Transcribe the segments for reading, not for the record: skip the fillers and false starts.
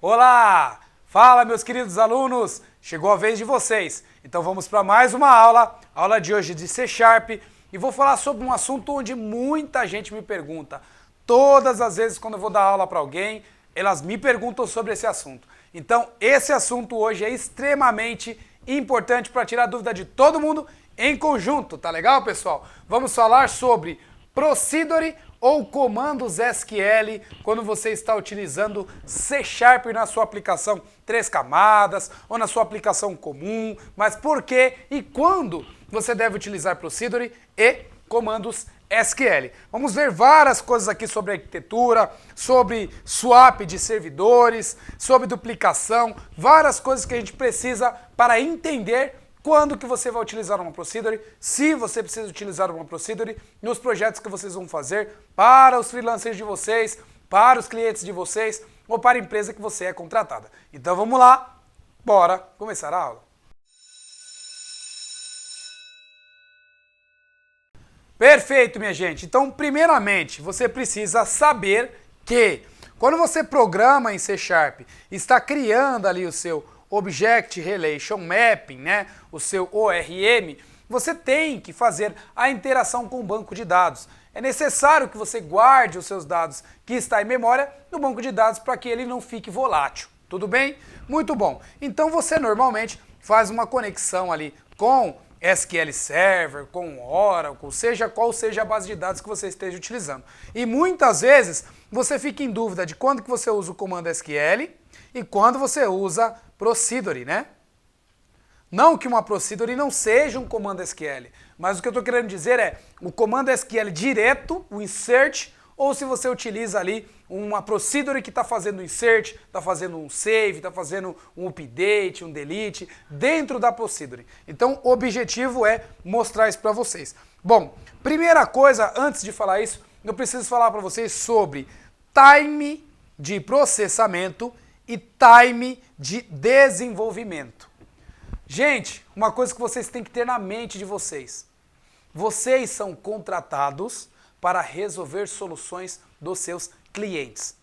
Olá! Fala, meus queridos alunos! Chegou a vez de vocês. Então vamos para mais uma aula de hoje de C#, e vou falar sobre um assunto onde muita gente me pergunta. Todas as vezes quando eu vou dar aula para alguém, elas me perguntam sobre esse assunto. Então esse assunto hoje é extremamente importante para tirar a dúvida de todo mundo em conjunto, tá legal, pessoal? Vamos falar sobre Procedure ou comandos SQL quando você está utilizando C# na sua aplicação 3 camadas ou na sua aplicação comum, mas por que e quando você deve utilizar Procedure e comandos SQL. Vamos ver várias coisas aqui sobre arquitetura, sobre swap de servidores, sobre duplicação, várias coisas que a gente precisa para entender quando que você vai utilizar uma Procedure, se você precisa utilizar uma Procedure nos projetos que vocês vão fazer para os freelancers de vocês, para os clientes de vocês ou para a empresa que você é contratada. Então vamos lá, bora começar a aula. Perfeito, minha gente. Então, primeiramente, você precisa saber que quando você programa em C#, está criando ali o seu Object Relation Mapping, né, o seu ORM, você tem que fazer a interação com o banco de dados. É necessário que você guarde os seus dados que está em memória no banco de dados para que ele não fique volátil. Tudo bem? Muito bom. Então você normalmente faz uma conexão ali com SQL Server, com Oracle, seja qual seja a base de dados que você esteja utilizando. E muitas vezes você fica em dúvida de quando que você usa o comando SQL e quando você usa Procedure, né? Não que uma Procedure não seja um comando SQL, mas o que eu estou querendo dizer é o comando SQL direto, o insert, ou se você utiliza ali uma Procedure que está fazendo insert, está fazendo um save, está fazendo um update, um delete, dentro da Procedure. Então o objetivo é mostrar isso para vocês. Bom, primeira coisa, antes de falar isso, eu preciso falar para vocês sobre time de processamento e time de desenvolvimento. Gente, uma coisa que vocês têm que ter na mente de vocês. Vocês são contratados para resolver soluções dos seus clientes.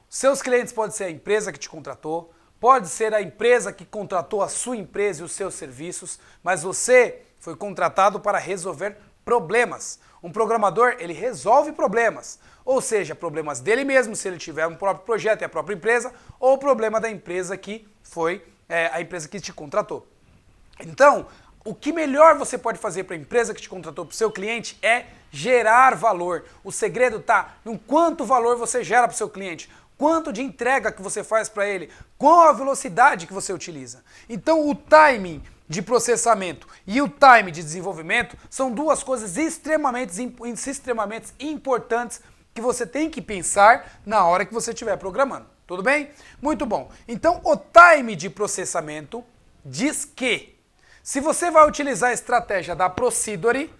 Seus clientes podem ser a empresa que te contratou, pode ser a empresa que contratou a sua empresa e os seus serviços, mas você foi contratado para resolver problemas. Um programador, ele resolve problemas, ou seja, problemas dele mesmo, se ele tiver um próprio projeto e a própria empresa, ou o problema da empresa que foi a empresa que te contratou. Então, o que melhor você pode fazer para a empresa que te contratou, para o seu cliente, é gerar valor. O segredo está no quanto valor você gera para o seu cliente, quanto de entrega que você faz para ele, qual a velocidade que você utiliza. Então, o timing de processamento e o time de desenvolvimento são duas coisas extremamente importantes que você tem que pensar na hora que você estiver programando. Tudo bem? Muito bom. Então, o time de processamento diz que se você vai utilizar a estratégia da Procedure,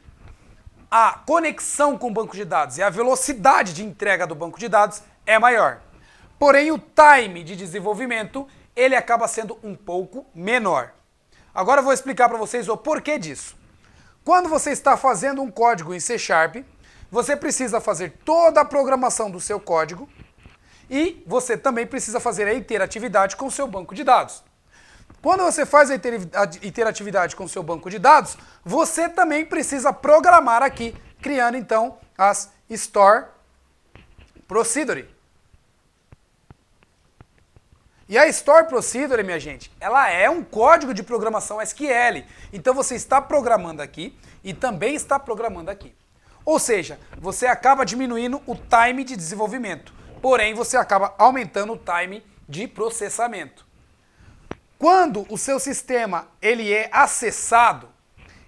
a conexão com o banco de dados e a velocidade de entrega do banco de dados é maior. Porém, o time de desenvolvimento, ele acaba sendo um pouco menor. Agora eu vou explicar para vocês o porquê disso. Quando você está fazendo um código em C#, você precisa fazer toda a programação do seu código e você também precisa fazer a interatividade com o seu banco de dados. Quando você faz a interatividade com o seu banco de dados, você também precisa programar aqui, criando então as Store Procedure. E a Store Procedure, minha gente, ela é um código de programação SQL. Então você está programando aqui e também está programando aqui. Ou seja, você acaba diminuindo o time de desenvolvimento, porém você acaba aumentando o time de processamento. Quando o seu sistema ele é acessado,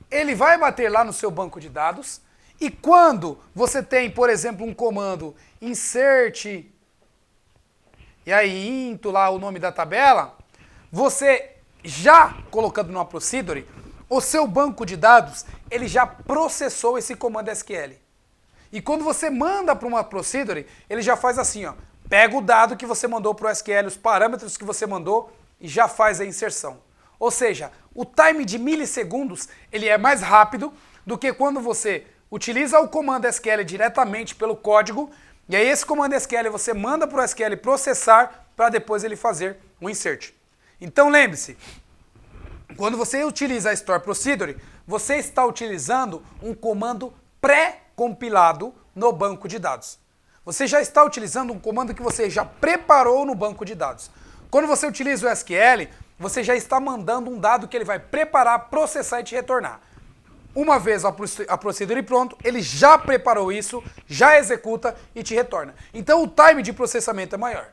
ele vai bater lá no seu banco de dados e quando você tem, por exemplo, um comando insert e aí into lá o nome da tabela, você já colocando numa Procedure, o seu banco de dados ele já processou esse comando SQL. E quando você manda para uma Procedure, ele já faz assim, ó, pega o dado que você mandou para o SQL, os parâmetros que você mandou e já faz a inserção. Ou seja, o time de milissegundos ele é mais rápido do que quando você utiliza o comando SQL diretamente pelo código, e aí esse comando SQL você manda para o SQL processar para depois ele fazer o insert. Então lembre-se, quando você utiliza a Store Procedure, você está utilizando um comando pré-compilado no banco de dados. Você já está utilizando um comando que você já preparou no banco de dados. Quando você utiliza o SQL, você já está mandando um dado que ele vai preparar, processar e te retornar. Uma vez a procedure pronto, ele já preparou isso, já executa e te retorna. Então o time de processamento é maior.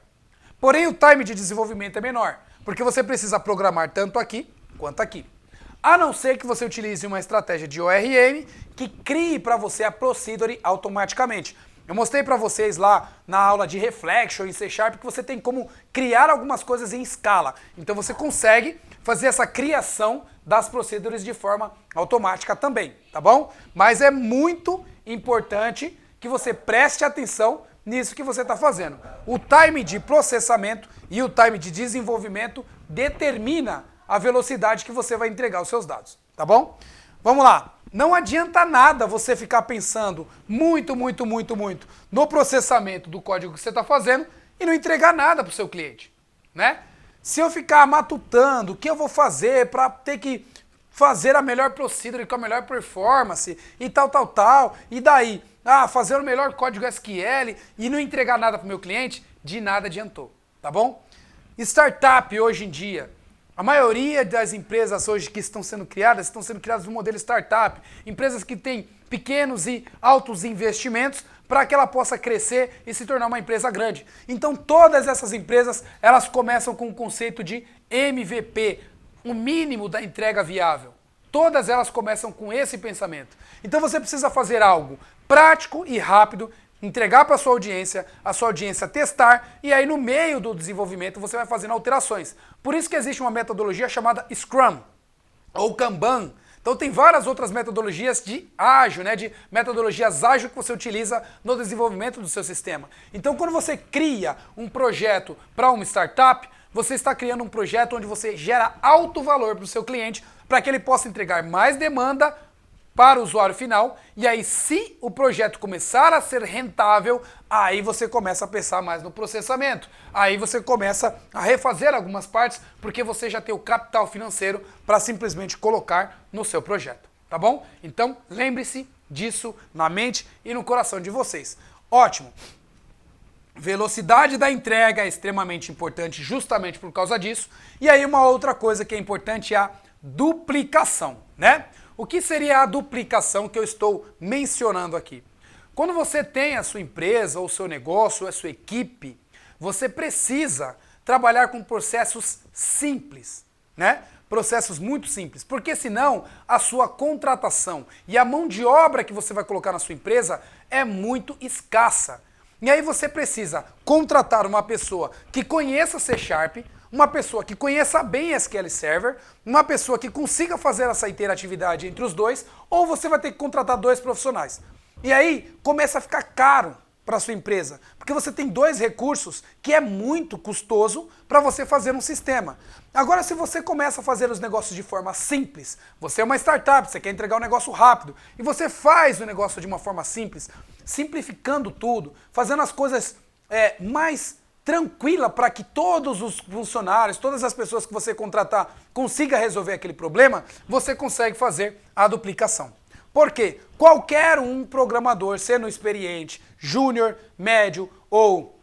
Porém o time de desenvolvimento é menor, porque você precisa programar tanto aqui quanto aqui. A não ser que você utilize uma estratégia de ORM que crie para você a procedure automaticamente. Eu mostrei para vocês lá na aula de Reflection em C# que você tem como criar algumas coisas em escala. Então você consegue fazer essa criação das procedures de forma automática também, tá bom? Mas é muito importante que você preste atenção nisso que você está fazendo. O time de processamento e o time de desenvolvimento determina a velocidade que você vai entregar os seus dados, tá bom? Vamos lá. Não adianta nada você ficar pensando muito no processamento do código que você está fazendo e não entregar nada para o seu cliente, né? Se eu ficar matutando o que eu vou fazer para ter que fazer a melhor procedure com a melhor performance e tal, e daí, fazer o melhor código SQL e não entregar nada para o meu cliente, de nada adiantou, tá bom? Startup hoje em dia, a maioria das empresas hoje que estão sendo criadas no modelo startup. Empresas que têm pequenos e altos investimentos para que ela possa crescer e se tornar uma empresa grande. Então todas essas empresas, elas começam com o conceito de MVP, o mínimo da entrega viável. Todas elas começam com esse pensamento. Então você precisa fazer algo prático e rápido, entregar para a sua audiência testar, e aí no meio do desenvolvimento você vai fazendo alterações. Por isso que existe uma metodologia chamada Scrum, ou Kanban. Então tem várias outras metodologias de ágil, né, de metodologias ágil que você utiliza no desenvolvimento do seu sistema. Então quando você cria um projeto para uma startup, você está criando um projeto onde você gera alto valor para o seu cliente, para que ele possa entregar mais demanda para o usuário final, e aí se o projeto começar a ser rentável, aí você começa a pensar mais no processamento, aí você começa a refazer algumas partes, porque você já tem o capital financeiro para simplesmente colocar no seu projeto, tá bom? Então lembre-se disso na mente e no coração de vocês. Ótimo! Velocidade da entrega é extremamente importante justamente por causa disso, e aí uma outra coisa que é importante é a duplicação, né? O que seria a duplicação que eu estou mencionando aqui? Quando você tem a sua empresa, ou o seu negócio, ou a sua equipe, você precisa trabalhar com processos simples, né? Processos muito simples, porque senão a sua contratação e a mão de obra que você vai colocar na sua empresa é muito escassa. E aí você precisa contratar uma pessoa que conheça C#, uma pessoa que conheça bem SQL Server, uma pessoa que consiga fazer essa interatividade entre os dois, ou você vai ter que contratar dois profissionais. E aí começa a ficar caro para a sua empresa, porque você tem dois recursos que é muito custoso para você fazer um sistema. Agora, se você começa a fazer os negócios de forma simples, você é uma startup, você quer entregar um negócio rápido, e você faz o negócio de uma forma simples, simplificando tudo, fazendo as coisas mais tranquila para que todos os funcionários, todas as pessoas que você contratar consiga resolver aquele problema, você consegue fazer a duplicação. Por quê? Qualquer um programador, sendo experiente, júnior, médio ou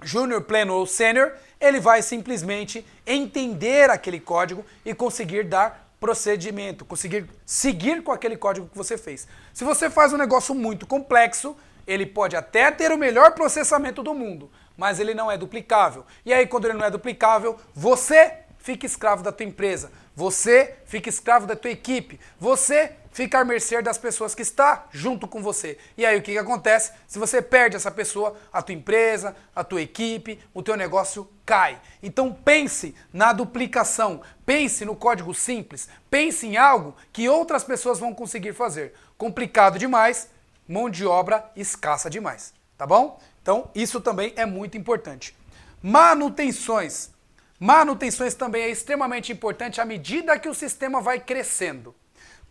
júnior, pleno ou sênior, ele vai simplesmente entender aquele código e conseguir dar procedimento, conseguir seguir com aquele código que você fez. Se você faz um negócio muito complexo, ele pode até ter o melhor processamento do mundo, mas ele não é duplicável. E aí, quando ele não é duplicável, você fica escravo da tua empresa, você fica escravo da tua equipe, você fica à mercê das pessoas que estão junto com você. E aí, o que acontece? Se você perde essa pessoa, a tua empresa, a tua equipe, o teu negócio cai. Então pense na duplicação, pense no código simples, pense em algo que outras pessoas vão conseguir fazer. Complicado demais, mão de obra escassa demais, tá bom? Então, isso também é muito importante. Manutenções. Manutenções também é extremamente importante à medida que o sistema vai crescendo.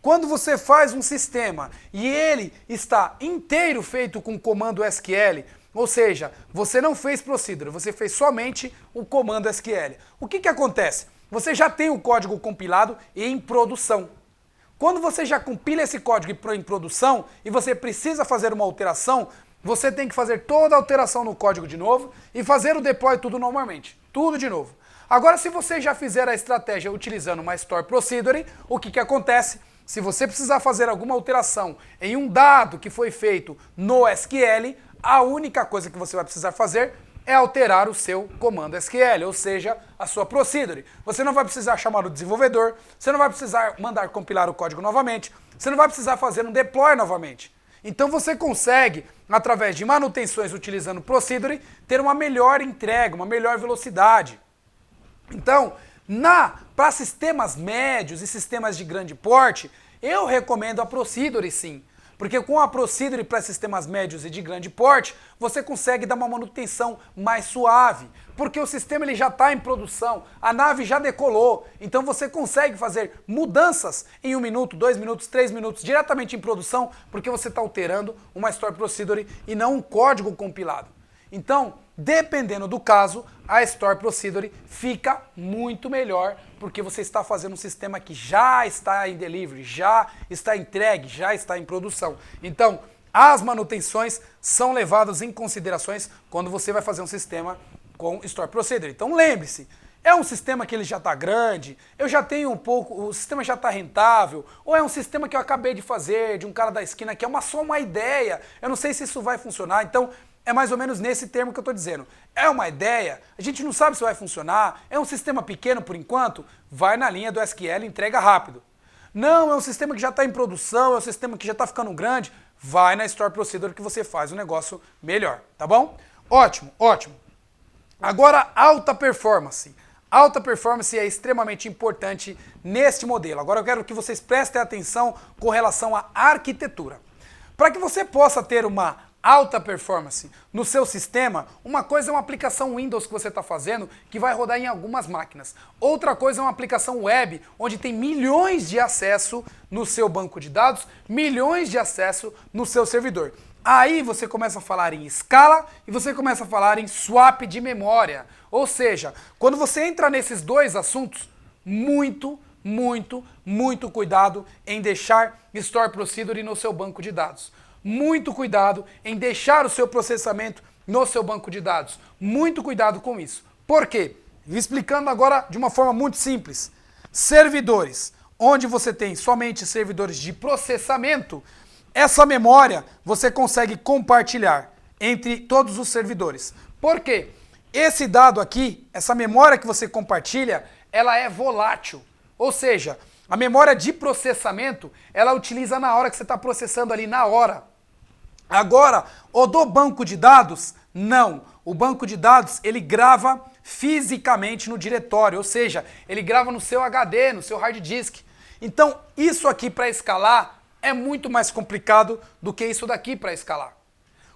Quando você faz um sistema e ele está inteiro feito com comando SQL, Ou seja, você não fez procedure, você fez somente o comando SQL. O que acontece? Você já tem o código compilado e em produção. Quando você já compila esse código em produção e você precisa fazer uma alteração, você tem que fazer toda a alteração no código de novo e fazer o deploy tudo normalmente. Tudo de novo. Agora, se você já fizer a estratégia utilizando uma Store Procedure, o que acontece? Se você precisar fazer alguma alteração em um dado que foi feito no SQL, a única coisa que você vai precisar fazer é alterar o seu comando SQL, ou seja, a sua procedure. Você não vai precisar chamar o desenvolvedor, você não vai precisar mandar compilar o código novamente, você não vai precisar fazer um deploy novamente. Então você consegue, através de manutenções utilizando procedure, ter uma melhor entrega, uma melhor velocidade. Então, para sistemas médios e sistemas de grande porte, eu recomendo a procedure sim. Porque com a procedure para sistemas médios e de grande porte, você consegue dar uma manutenção mais suave. Porque o sistema ele já está em produção, a nave já decolou, então você consegue fazer mudanças em 1 minuto, 2 minutos, 3 minutos, diretamente em produção, porque você está alterando uma Store Procedure e não um código compilado. Então, dependendo do caso, a Store Procedure fica muito melhor, porque você está fazendo um sistema que já está em delivery, já está entregue, já está em produção. Então, as manutenções são levadas em considerações quando você vai fazer um sistema com Store Procedure. Então, lembre-se, é um sistema que ele já está grande, eu já tenho um pouco, o sistema já está rentável, ou é um sistema que eu acabei de fazer, de um cara da esquina, que é só uma ideia, eu não sei se isso vai funcionar, então é mais ou menos nesse termo que eu estou dizendo. É uma ideia, a gente não sabe se vai funcionar, é um sistema pequeno por enquanto, vai na linha do SQL e entrega rápido. Não, é um sistema que já está em produção, é um sistema que já está ficando grande, vai na Store Procedure que você faz o negócio melhor, tá bom? Ótimo, ótimo. Agora, alta performance. Alta performance é extremamente importante neste modelo. Agora eu quero que vocês prestem atenção com relação à arquitetura. Para que você possa ter uma alta performance no seu sistema, uma coisa é uma aplicação Windows que você está fazendo que vai rodar em algumas máquinas. Outra coisa é uma aplicação web, onde tem milhões de acesso no seu banco de dados, milhões de acesso no seu servidor. Aí você começa a falar em escala e você começa a falar em swap de memória. Ou seja, quando você entra nesses dois assuntos, muito cuidado em deixar Store Procedure no seu banco de dados. Muito cuidado em deixar o seu processamento no seu banco de dados. Muito cuidado com isso. Por quê? Explicando agora de uma forma muito simples. Servidores, onde você tem somente servidores de processamento, essa memória você consegue compartilhar entre todos os servidores. Por quê? Esse dado aqui, essa memória que você compartilha, ela é volátil. Ou seja, a memória de processamento, ela utiliza na hora que você está processando ali, na hora. Agora, o do banco de dados, não. O banco de dados, ele grava fisicamente no diretório, ou seja, ele grava no seu HD, no seu hard disk. Então, isso aqui para escalar é muito mais complicado do que isso daqui para escalar.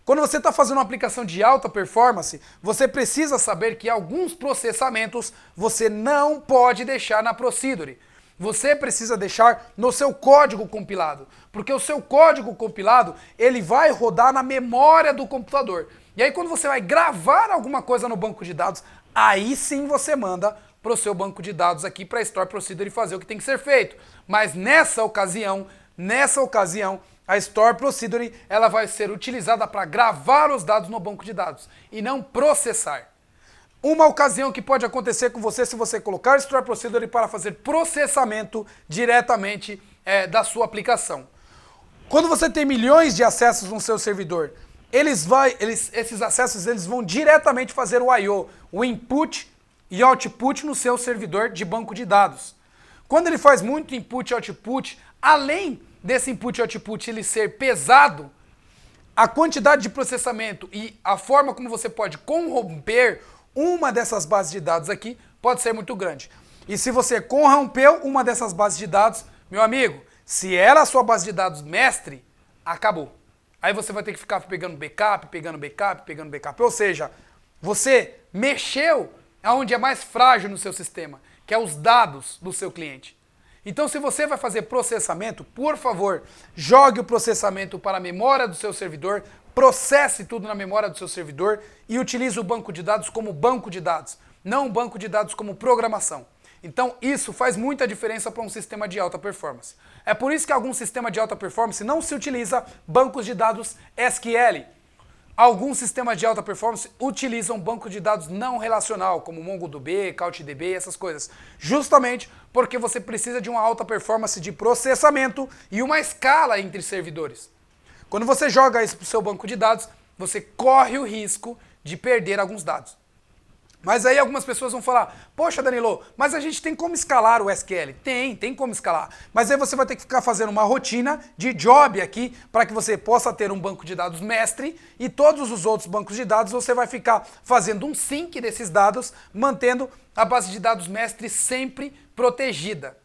Quando você está fazendo uma aplicação de alta performance, você precisa saber que alguns processamentos você não pode deixar na Procedure. Você precisa deixar no seu código compilado, porque o seu código compilado, ele vai rodar na memória do computador. E aí quando você vai gravar alguma coisa no banco de dados, aí sim você manda para o seu banco de dados aqui para Store Procedure e fazer o que tem que ser feito. Mas nessa ocasião, a Store Procedure ela vai ser utilizada para gravar os dados no banco de dados e não processar. Uma ocasião que pode acontecer com você se você colocar Store Procedure para fazer processamento diretamente da sua aplicação. Quando você tem milhões de acessos no seu servidor, esses acessos eles vão diretamente fazer o I/O, o input e output no seu servidor de banco de dados. Quando ele faz muito input e output, além desse input e output ele ser pesado, a quantidade de processamento e a forma como você pode corromper uma dessas bases de dados aqui pode ser muito grande. E se você corrompeu uma dessas bases de dados, meu amigo, se era a sua base de dados mestre, acabou. Aí você vai ter que ficar pegando backup. Ou seja, você mexeu aonde é mais frágil no seu sistema, que é os dados do seu cliente. Então, se você vai fazer processamento, por favor, jogue o processamento para a memória do seu servidor, processe tudo na memória do seu servidor e utilize o banco de dados como banco de dados, não um banco de dados como programação. Então isso faz muita diferença para um sistema de alta performance. É por isso que algum sistema de alta performance não se utiliza bancos de dados SQL. Alguns sistemas de alta performance utilizam banco de dados não relacional, como MongoDB, CouchDB, essas coisas. Justamente porque você precisa de uma alta performance de processamento e uma escala entre servidores. Quando você joga isso para o seu banco de dados, você corre o risco de perder alguns dados. Mas aí algumas pessoas vão falar, poxa Danilo, mas a gente tem como escalar o SQL? Tem como escalar. Mas aí você vai ter que ficar fazendo uma rotina de job aqui para que você possa ter um banco de dados mestre e todos os outros bancos de dados você vai ficar fazendo um sync desses dados, mantendo a base de dados mestre sempre protegida.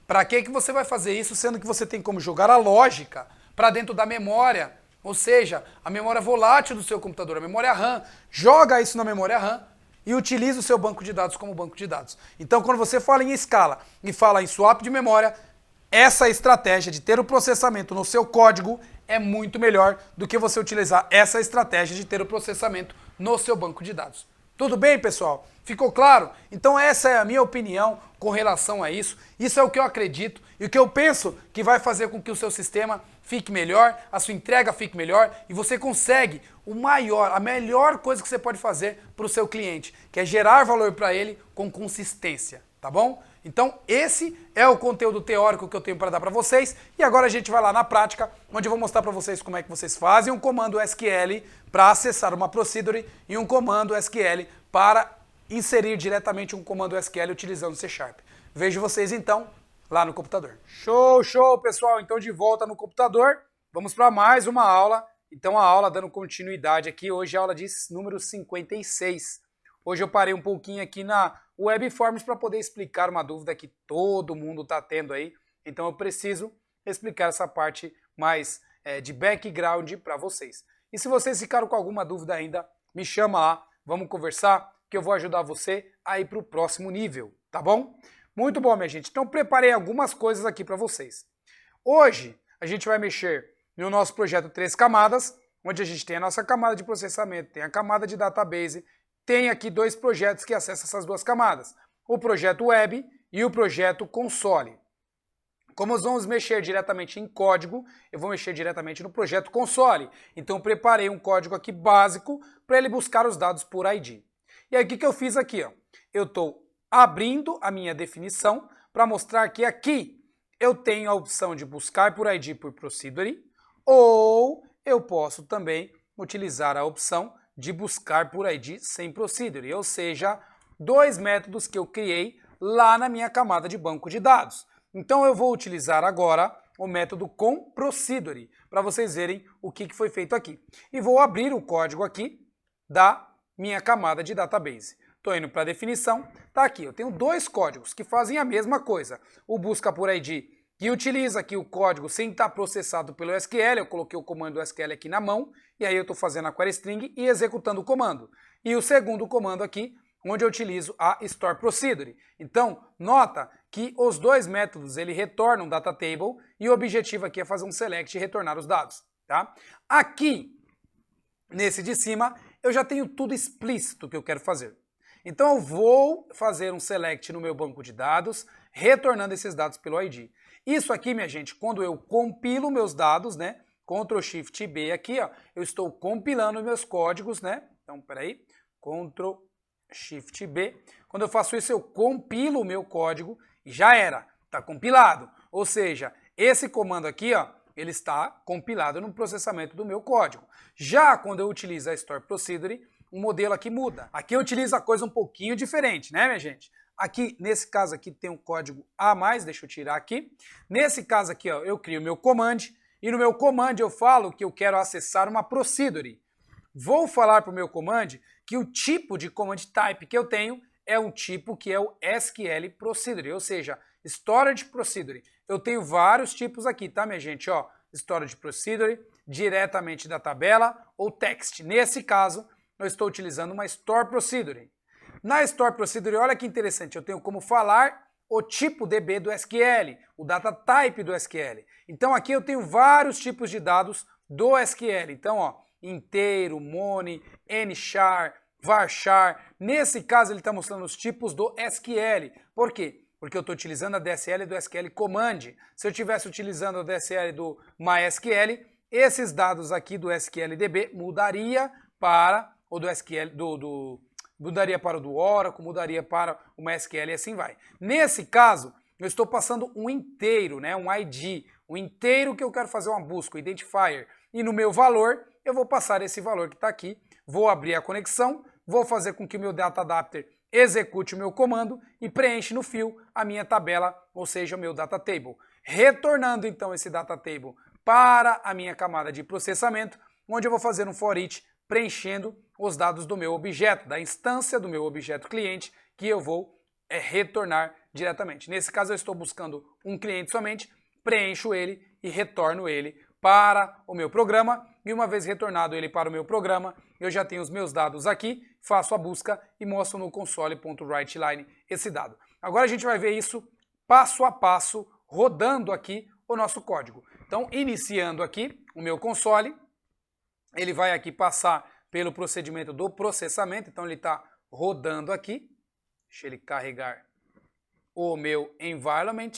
Para que você vai fazer isso, sendo que você tem como jogar a lógica para dentro da memória, ou seja, a memória volátil do seu computador, a memória RAM. Joga isso na memória RAM e utiliza o seu banco de dados como banco de dados. Então, quando você fala em escala e fala em swap de memória, essa estratégia de ter o processamento no seu código é muito melhor do que você utilizar essa estratégia de ter o processamento no seu banco de dados. Tudo bem, pessoal? Ficou claro? Então essa é a minha opinião com relação a isso. Isso é o que eu acredito e o que eu penso que vai fazer com que o seu sistema fique melhor, a sua entrega fique melhor e você consegue a melhor coisa que você pode fazer para o seu cliente, que é gerar valor para ele com consistência, tá bom? Então esse é o conteúdo teórico que eu tenho para dar para vocês e agora a gente vai lá na prática, onde eu vou mostrar para vocês como é que vocês fazem um comando SQL para acessar uma procedure e um comando SQL para inserir diretamente um comando SQL utilizando C#. Vejo vocês então lá no computador. Show, pessoal! Então de volta no computador, vamos para mais uma aula. Então a aula dando continuidade aqui, hoje é a aula de número 56. Hoje eu parei um pouquinho aqui na Webforms para poder explicar uma dúvida que todo mundo está tendo aí. Então eu preciso explicar essa parte mais de background para vocês. E se vocês ficaram com alguma dúvida ainda, me chama lá, vamos conversar, que eu vou ajudar você a ir para o próximo nível, tá bom? Muito bom, minha gente. Então preparei algumas coisas aqui para vocês. Hoje a gente vai mexer no nosso projeto 3 camadas, onde a gente tem a nossa camada de processamento, tem a camada de database, tem aqui dois projetos que acessam essas duas camadas, o projeto web e o projeto console. Como nós vamos mexer diretamente em código, eu vou mexer diretamente no projeto console. Então eu preparei um código aqui básico para ele buscar os dados por ID. E aí o que eu fiz aqui? Ó? Eu estou abrindo a minha definição para mostrar que aqui eu tenho a opção de buscar por ID por procedure, ou eu posso também utilizar a opção de buscar por ID sem procedure, ou seja, dois métodos que eu criei lá na minha camada de banco de dados. Então eu vou utilizar agora o método com procedure, para vocês verem o que foi feito aqui. E vou abrir o código aqui da minha camada de database. Estou indo para a definição, tá aqui, eu tenho dois códigos que fazem a mesma coisa. O busca por ID, que utiliza aqui o código sem estar processado pelo SQL, eu coloquei o comando SQL aqui na mão, e aí eu estou fazendo a query string e executando o comando. E o segundo comando aqui, onde eu utilizo a store procedure. Então, nota que os dois métodos, ele retornam data table, e o objetivo aqui é fazer um select e retornar os dados, tá? Aqui, nesse de cima, eu já tenho tudo explícito que eu quero fazer. Então eu vou fazer um select no meu banco de dados, retornando esses dados pelo ID. Isso aqui, minha gente, quando eu compilo meus dados, né? Ctrl Shift B aqui, ó, eu estou compilando meus códigos, né? Então, peraí, Ctrl Shift B. Quando eu faço isso, eu compilo o meu código e já era, tá compilado. Ou seja, esse comando aqui, ó, ele está compilado no processamento do meu código. Já quando eu utilizo a store procedure, o modelo aqui muda. Aqui eu utilizo a coisa um pouquinho diferente, né, minha gente? Aqui, nesse caso aqui, tem um código a mais, deixa eu tirar aqui. Nesse caso aqui, ó, eu crio o meu command, e no meu command eu falo que eu quero acessar uma procedure. Vou falar para o meu command que o tipo de command type que eu tenho é um tipo que é o SQL procedure, ou seja, storage procedure. Eu tenho vários tipos aqui, tá, minha gente? Ó, storage procedure, diretamente da tabela, ou text. Nesse caso, eu estou utilizando uma store procedure. Na store procedure, olha que interessante, eu tenho como falar o tipo DB do SQL, o data type do SQL. Então aqui eu tenho vários tipos de dados do SQL. Então, ó, inteiro, money, nchar, varchar. Nesse caso ele está mostrando os tipos do SQL. Por quê? Porque eu estou utilizando a DSL do SQL Command. Se eu estivesse utilizando a DSL do MySQL, esses dados aqui do SQLDB mudaria para o do SQL mudaria para o do Oracle, mudaria para o MySQL e assim vai. Nesse caso, eu estou passando um inteiro, né, um ID, um inteiro que eu quero fazer uma busca, um identifier. E no meu valor, eu vou passar esse valor que está aqui, vou abrir a conexão, vou fazer com que o meu Data Adapter execute o meu comando e preenche no fio a minha tabela, ou seja, o meu Data Table. Retornando então esse Data Table para a minha camada de processamento, onde eu vou fazer um for each preenchendo os dados do meu objeto, da instância do meu objeto cliente, que eu vou retornar diretamente. Nesse caso eu estou buscando um cliente somente, preencho ele e retorno ele para o meu programa, e uma vez retornado ele para o meu programa, eu já tenho os meus dados aqui, faço a busca e mostro no console.writeLine esse dado. Agora a gente vai ver isso passo a passo, rodando aqui o nosso código. Então, iniciando aqui o meu console, ele vai aqui passar pelo procedimento do processamento, então ele está rodando aqui, deixa ele carregar o meu environment,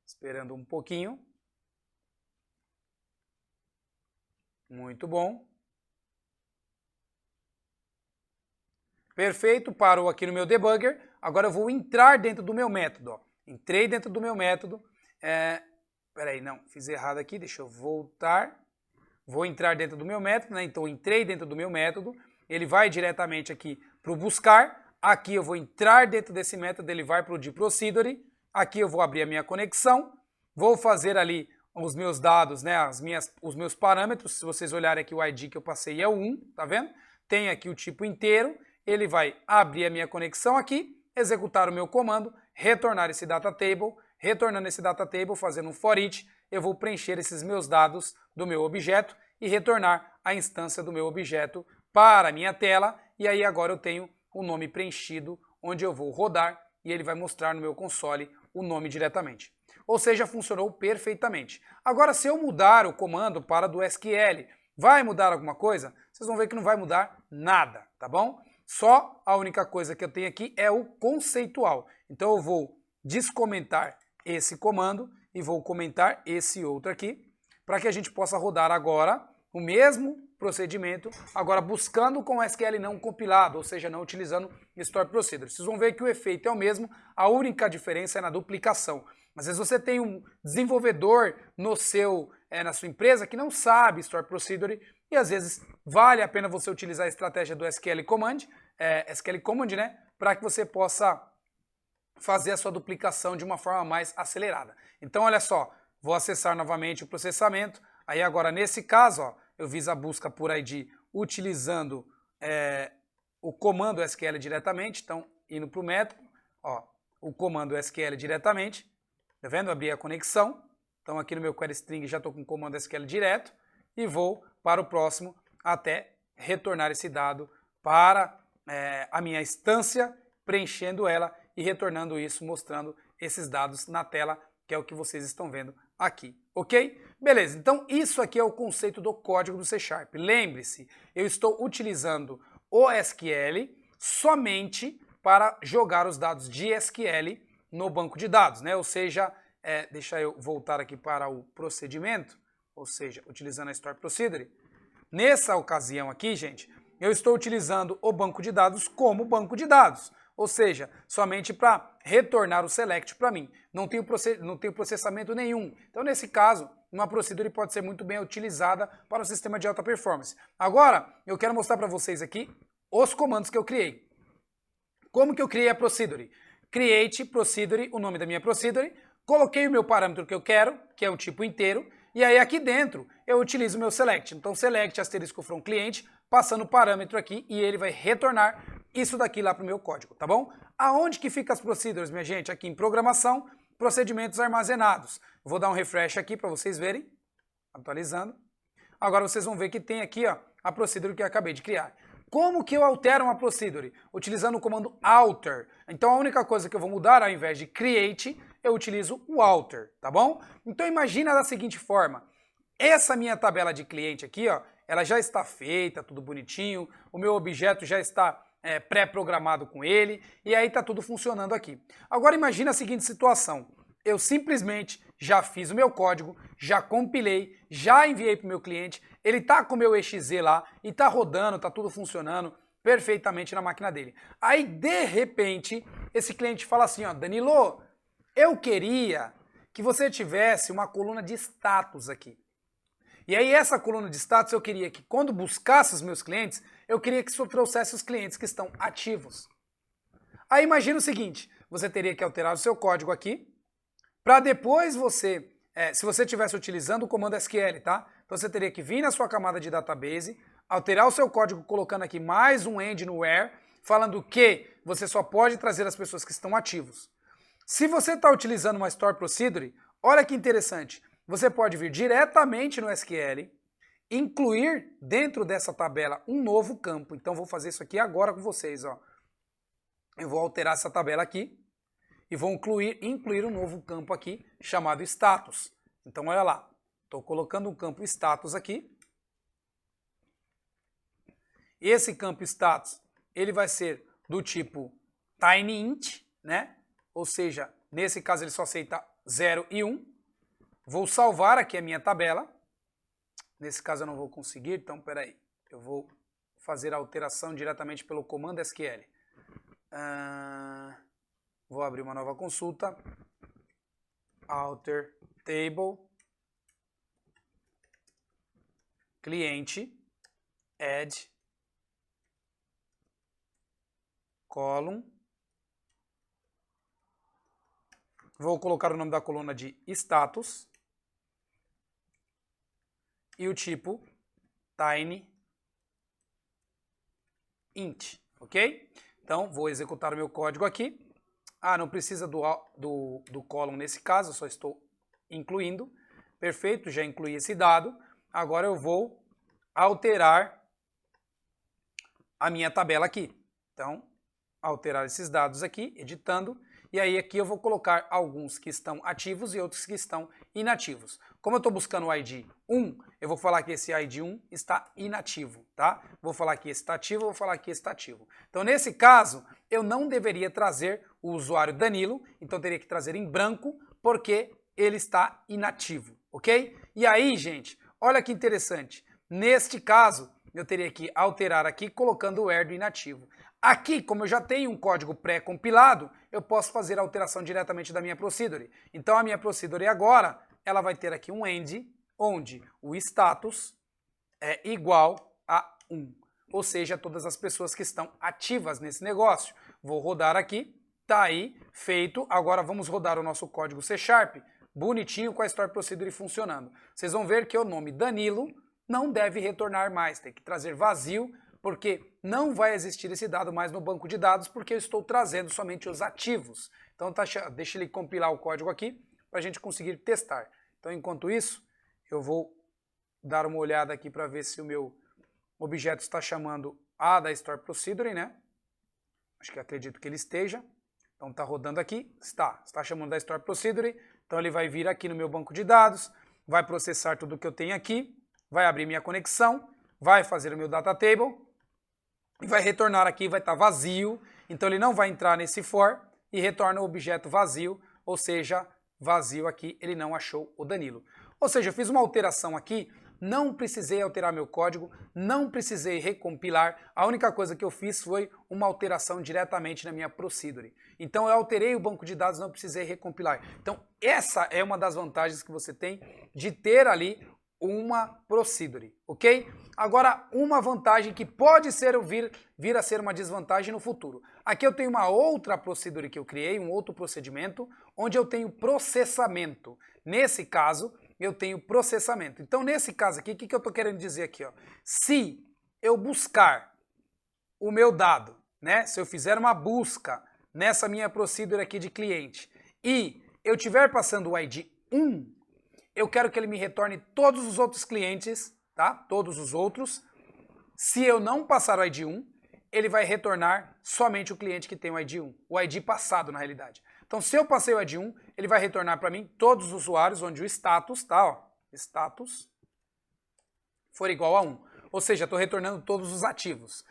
esperando um pouquinho. Muito bom. Perfeito, parou aqui no meu debugger. Agora eu vou entrar dentro do meu método. Ó. Entrei dentro do meu método. Peraí, não, fiz errado aqui, deixa eu voltar. Vou entrar dentro do meu método, né? Então entrei dentro do meu método. Ele vai diretamente aqui para o buscar. Aqui eu vou entrar dentro desse método, ele vai para o dProcedure. Aqui eu vou abrir a minha conexão. Vou fazer ali os meus dados, né, os meus parâmetros. Se vocês olharem aqui, o ID que eu passei é o 1, tá vendo? Tem aqui o tipo inteiro. Ele vai abrir a minha conexão aqui, executar o meu comando, retornar esse data table. Retornando esse data table, fazendo um for each, eu vou preencher esses meus dados do meu objeto e retornar a instância do meu objeto para a minha tela. E aí agora eu tenho o nome preenchido, onde eu vou rodar e ele vai mostrar no meu console o nome diretamente. Ou seja, funcionou perfeitamente. Agora, se eu mudar o comando para do SQL, vai mudar alguma coisa? Vocês vão ver que não vai mudar nada, tá bom? Só a única coisa que eu tenho aqui é o conceitual. Então eu vou descomentar esse comando e vou comentar esse outro aqui, para que a gente possa rodar agora o mesmo procedimento, agora buscando com o SQL não compilado, ou seja, não utilizando Store Procedure. Vocês vão ver que o efeito é o mesmo, a única diferença é na duplicação. Às vezes você tem um desenvolvedor na sua empresa que não sabe Store Procedure e às vezes vale a pena você utilizar a estratégia do SQL Command, né, para que você possa fazer a sua duplicação de uma forma mais acelerada. Então, olha só, vou acessar novamente o processamento. Aí agora, nesse caso, ó, eu fiz a busca por ID utilizando o comando SQL diretamente. Então, indo para o método, ó, o comando SQL diretamente. Tá vendo? Abri a conexão. Então, aqui no meu query string já estou com o comando SQL direto. E vou para o próximo até retornar esse dado para a minha instância, preenchendo ela e retornando isso, mostrando esses dados na tela, que é o que vocês estão vendo aqui, ok? Beleza, então isso aqui é o conceito do código do C#. Lembre-se, eu estou utilizando o SQL somente para jogar os dados de SQL no banco de dados, né? Ou seja, deixa eu voltar aqui para o procedimento, ou seja, utilizando a Store Procedure. Nessa ocasião aqui, gente, eu estou utilizando o banco de dados como banco de dados. Ou seja, somente para retornar o select para mim. Não tenho processamento nenhum. Então, nesse caso, uma procedure pode ser muito bem utilizada para o sistema de alta performance. Agora, eu quero mostrar para vocês aqui os comandos que eu criei. Como que eu criei a procedure? Create procedure, o nome da minha procedure, coloquei o meu parâmetro que eu quero, que é um tipo inteiro, e aí aqui dentro eu utilizo o meu select. Então, select asterisco from cliente, passando o parâmetro aqui e ele vai retornar isso daqui lá para o meu código, tá bom? Aonde que fica as procedures, minha gente? Aqui em programação, procedimentos armazenados. Vou dar um refresh aqui para vocês verem, atualizando. Agora vocês vão ver que tem aqui ó, a procedure que eu acabei de criar. Como que eu altero uma procedure? Utilizando o comando alter. Então a única coisa que eu vou mudar, ao invés de create, eu utilizo o alter, tá bom? Então imagina da seguinte forma, essa minha tabela de cliente aqui, ó, ela já está feita, tudo bonitinho, o meu objeto já está pré-programado com ele, e aí está tudo funcionando aqui. Agora imagina a seguinte situação, eu simplesmente já fiz o meu código, já compilei, já enviei para o meu cliente, ele está com o meu exe lá e está rodando, está tudo funcionando perfeitamente na máquina dele. Aí, de repente, esse cliente fala assim, ó, Danilo, eu queria que você tivesse uma coluna de status aqui. E aí essa coluna de status eu queria que quando buscasse os meus clientes, eu queria que isso trouxesse os clientes que estão ativos. Aí imagina o seguinte, você teria que alterar o seu código aqui, para depois você, se você estivesse utilizando o comando SQL, tá? Então você teria que vir na sua camada de database, alterar o seu código colocando aqui mais um end no where, falando que você só pode trazer as pessoas que estão ativos. Se você está utilizando uma Store Procedure, olha que interessante, você pode vir diretamente no SQL, incluir dentro dessa tabela um novo campo. Então vou fazer isso aqui agora com vocês. Ó. Eu vou alterar essa tabela aqui e vou incluir um novo campo aqui chamado status. Então olha lá, estou colocando um campo status aqui. Esse campo status ele vai ser do tipo tinyInt, né? Ou seja, nesse caso ele só aceita 0 e 1. Vou salvar aqui a minha tabela. Nesse caso eu não vou conseguir, então peraí. Eu vou fazer a alteração diretamente pelo comando SQL. Vou abrir uma nova consulta. Alter table. Cliente. Add. Column. Vou colocar o nome da coluna de status. E o tipo tinyInt, ok? Então, vou executar o meu código aqui. Não precisa do column nesse caso, só estou incluindo. Perfeito, já incluí esse dado. Agora eu vou alterar a minha tabela aqui. Então, alterar esses dados aqui, editando. E aí aqui eu vou colocar alguns que estão ativos e outros que estão inativos. Como eu estou buscando o ID 1, eu vou falar que esse ID 1 está inativo, tá? Vou falar que esse está ativo, vou falar que esse está ativo. Então nesse caso, eu não deveria trazer o usuário Danilo, então teria que trazer em branco, porque ele está inativo, ok? E aí, gente, olha que interessante. Neste caso, eu teria que alterar aqui colocando o where do inativo. Aqui, como eu já tenho um código pré-compilado, eu posso fazer a alteração diretamente da minha procedure. Então a minha procedure agora, ela vai ter aqui um end, onde o status é igual a 1. Ou seja, todas as pessoas que estão ativas nesse negócio. Vou rodar aqui, tá aí, feito. Agora vamos rodar o nosso código C#, bonitinho com a Store Procedure funcionando. Vocês vão ver que o nome Danilo não deve retornar mais, tem que trazer vazio, porque não vai existir esse dado mais no banco de dados, porque eu estou trazendo somente os ativos. Então deixa ele compilar o código aqui, para a gente conseguir testar. Então enquanto isso, eu vou dar uma olhada aqui para ver se o meu objeto está chamando a da Store Procedure, né? Acho que acredito que ele esteja. Então está rodando aqui, está chamando da Store Procedure, então ele vai vir aqui no meu banco de dados, vai processar tudo que eu tenho aqui, vai abrir minha conexão, vai fazer o meu data table, e vai retornar aqui, vai estar vazio, então ele não vai entrar nesse for e retorna o objeto vazio, ou seja, vazio aqui, ele não achou o Danilo. Ou seja, eu fiz uma alteração aqui, não precisei alterar meu código, não precisei recompilar, a única coisa que eu fiz foi uma alteração diretamente na minha procedure. Então eu alterei o banco de dados, não precisei recompilar. Então essa é uma das vantagens que você tem de ter ali uma procedure, ok? Agora, uma vantagem que pode vir a ser uma desvantagem no futuro. Aqui eu tenho uma outra procedure que eu criei, um outro procedimento, onde eu tenho processamento. Nesse caso, eu tenho processamento. Então, nesse caso aqui, o que eu estou querendo dizer aqui? Ó? Se eu buscar o meu dado, né? Se eu fizer uma busca nessa minha procedure aqui de cliente e eu estiver passando o ID 1, eu quero que ele me retorne todos os outros clientes, tá? Todos os outros. Se eu não passar o ID 1, ele vai retornar somente o cliente que tem o ID 1. O ID passado, na realidade. Então, se eu passei o ID 1, ele vai retornar para mim todos os usuários onde o status, tá? Ó, status for igual a 1. Ou seja, estou retornando todos os ativos.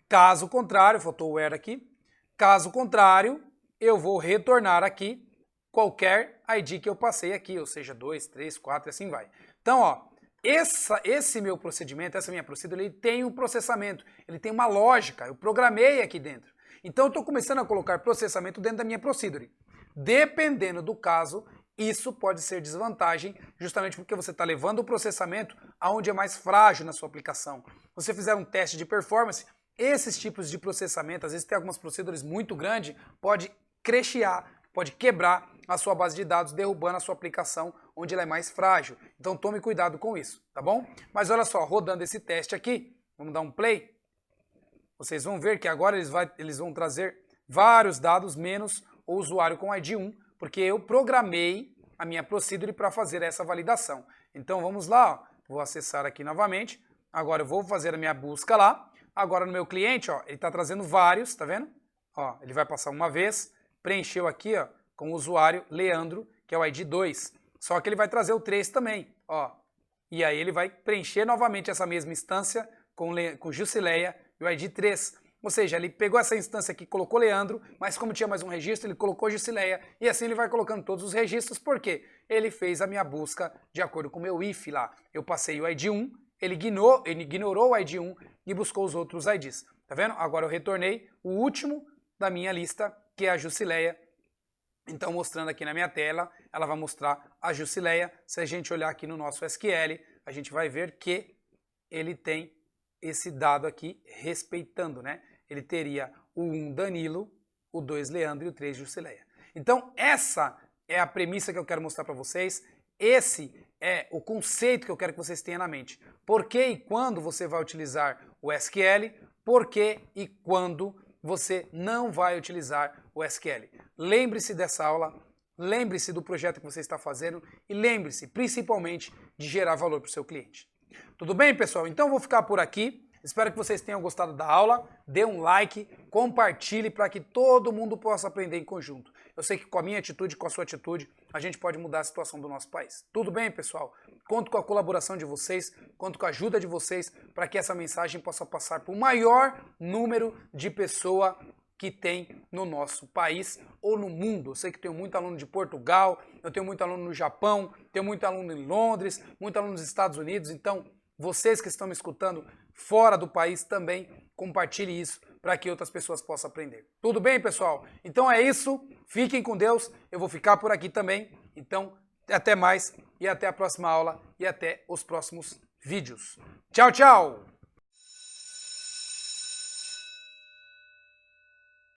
Caso contrário, faltou o where aqui. Caso contrário, eu vou retornar aqui qualquer ID que eu passei aqui, ou seja, 2, 3, 4 e assim vai. Então, ó, esse meu procedimento, essa minha procedura, ele tem um processamento, ele tem uma lógica, eu programei aqui dentro. Então, eu estou começando a colocar processamento dentro da minha procedure. Dependendo do caso, isso pode ser desvantagem, justamente porque você está levando o processamento aonde é mais frágil na sua aplicação. Se você fizer um teste de performance, esses tipos de processamento, às vezes tem algumas procedures muito grandes, pode crashear, pode quebrar a sua base de dados, derrubando a sua aplicação onde ela é mais frágil. Então tome cuidado com isso, tá bom? Mas olha só, rodando esse teste aqui, vamos dar um play. Vocês vão ver que agora eles vão trazer vários dados menos o usuário com ID 1, porque eu programei a minha procedure para fazer essa validação. Então vamos lá, ó. Vou acessar aqui novamente. Agora eu vou fazer a minha busca lá. Agora no meu cliente, ó, ele está trazendo vários, tá vendo? Ó, ele vai passar uma vez, preencheu aqui, ó, com o usuário Leandro, que é o ID 2. Só que ele vai trazer o 3 também, ó. E aí ele vai preencher novamente essa mesma instância com Jusileia e o ID 3. Ou seja, ele pegou essa instância aqui, colocou Leandro, mas como tinha mais um registro, ele colocou Jusileia, e assim ele vai colocando todos os registros, porque ele fez a minha busca de acordo com o meu if lá. Eu passei o ID 1, ele ignorou o ID 1 e buscou os outros IDs. Tá vendo? Agora eu retornei o último da minha lista, que é a Jusileia. Então, mostrando aqui na minha tela, ela vai mostrar a Jusileia. Se a gente olhar aqui no nosso SQL, a gente vai ver que ele tem esse dado aqui respeitando, né? Ele teria o 1 Danilo, o 2 Leandro e o 3 Jusileia. Então, essa é a premissa que eu quero mostrar para vocês. Esse é o conceito que eu quero que vocês tenham na mente. Por que e quando você vai utilizar o SQL? Por que e quando você não vai utilizar o SQL? Lembre-se dessa aula, lembre-se do projeto que você está fazendo e lembre-se, principalmente, de gerar valor para o seu cliente. Tudo bem, pessoal? Então, eu vou ficar por aqui. Espero que vocês tenham gostado da aula. Dê um like, compartilhe para que todo mundo possa aprender em conjunto. Eu sei que com a minha atitude, com a sua atitude, a gente pode mudar a situação do nosso país. Tudo bem, pessoal? Conto com a colaboração de vocês, conto com a ajuda de vocês para que essa mensagem possa passar para o maior número de pessoas que tem no nosso país ou no mundo. Eu sei que tenho muito aluno de Portugal, eu tenho muito aluno no Japão, tenho muito aluno em Londres, muito aluno nos Estados Unidos, então vocês que estão me escutando fora do país também, compartilhe isso para que outras pessoas possam aprender. Tudo bem, pessoal? Então é isso, fiquem com Deus, eu vou ficar por aqui também, então até mais e até a próxima aula e até os próximos vídeos. Tchau, tchau!